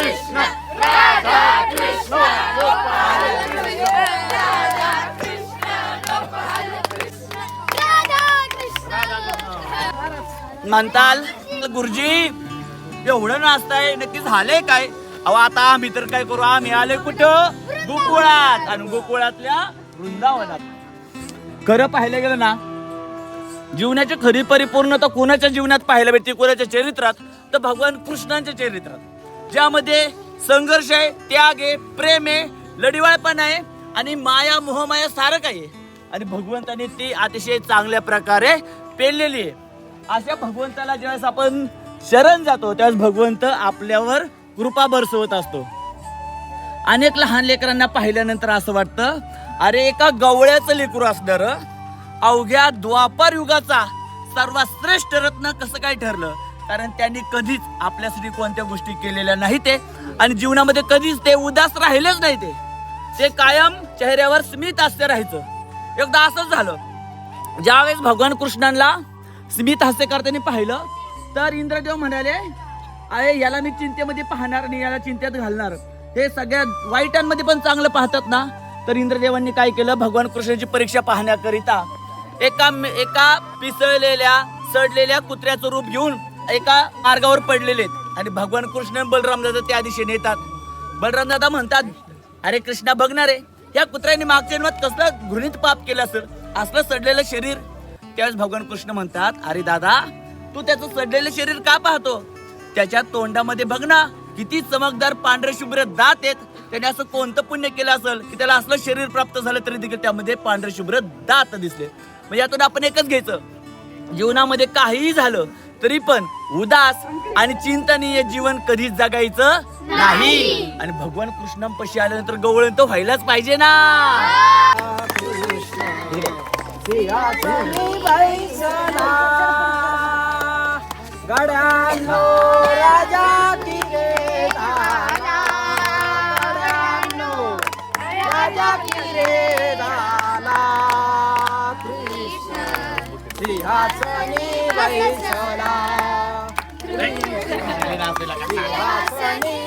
कृष्ण राधा कृष्ण गोपाल कृष्ण राधा कृष्ण गोपाल कृष्ण राधा कृष्ण म्हणताल गुरुजी एवढं नाचताय नक्की झालंय काय? अहो आता आम्ही तर काय करू, आम्ही आले कुठं गोकुळात आणि गोकुळातल्या वृंदावनात. खरं पाहिलं गेलं ना जीवनाची खरी परिपूर्णता कोणाच्या जीवनात पाहायला भेटते, कोणाच्या चरित्रात तर भगवान कृष्णांच्या चरित्रात, ज्यामध्ये संघर्ष आहे, त्याग आहे, प्रेम आहे, लढिवाळपण आहे आणि माया मोहमाया सारं काही आहे. आणि भगवंताने ती अतिशय चांगल्या प्रकारे पेललेली आहे. अशा भगवंताला ज्यावेळेस आपण शरण जातो त्यावेळेस भगवंत आपल्यावर कृपा बरसवत असतो. अनेक लहान लेकरांना पाहिल्यानंतर असं वाटतं अरे एका गवळ्याचं लेकरू असणार अवघ्या द्वापार युगाचा सर्वात श्रेष्ठ रत्न कसं काय ठरलं, कारण त्यांनी कधीच आपल्यासाठी कोणत्या गोष्टी केलेल्या नाही ते आणि जीवनामध्ये कधीच ते उदास राहिलेच नाही. ते कायम चेहऱ्यावर स्मित हास्य राहायचं. एकदा असंच झालं, ज्यावेळेस भगवान कृष्णांना स्मित हास्य करताना पाहिलं तर इंद्रदेव म्हणाले अरे याला मी चिंतेमध्ये पाहणार आणि याला चिंतेत घालणार, हे सगळ्या वाईटांमध्ये पण चांगलं पाहतात ना. तर इंद्रदेवांनी काय केलं, भगवान कृष्णाची परीक्षा पाहण्याकरिता एका पिसळलेल्या सडलेल्या कुत्र्याचं रूप घेऊन एका मार्गावर पडलेले आणि भगवान कृष्ण बलराम दादा त्या दिशेने येतात. बलराम दादा म्हणतात अरे कृष्णा बघणार आहे या कुत्र्याने मागच्या जन्मात कसलं घृणित पाप केलं असेल, असलं सडलेलं शरीर. त्यावेळेस भगवान कृष्ण म्हणतात अरे दादा तू त्याचं सडलेलं शरीर का पाहतो, त्याच्या तोंडामध्ये बघ ना किती चमकदार पांढरे शुभ्र दात आहेत. त्याने असं कोणतं पुण्य केलं असेल की त्याला असलं शरीर प्राप्त झालं तरी देखील त्यामध्ये पांढरे शुभ्र दात दिसले. मग यातून आपण एकच घ्यायचं, जीवनामध्ये काहीही झालं तरी पण उदास आणि चिंतनीय जीवन कधीच जगायचं नाही. आणि भगवान कृष्णांपाशी आल्यानंतर गवळण तर व्हायलाच पाहिजे ना. गड्यांनो राजा की रे दाना, गड्यांनो राजा की रे दाना, कृष्ण सिंहासनी बैसला, सिंहासनी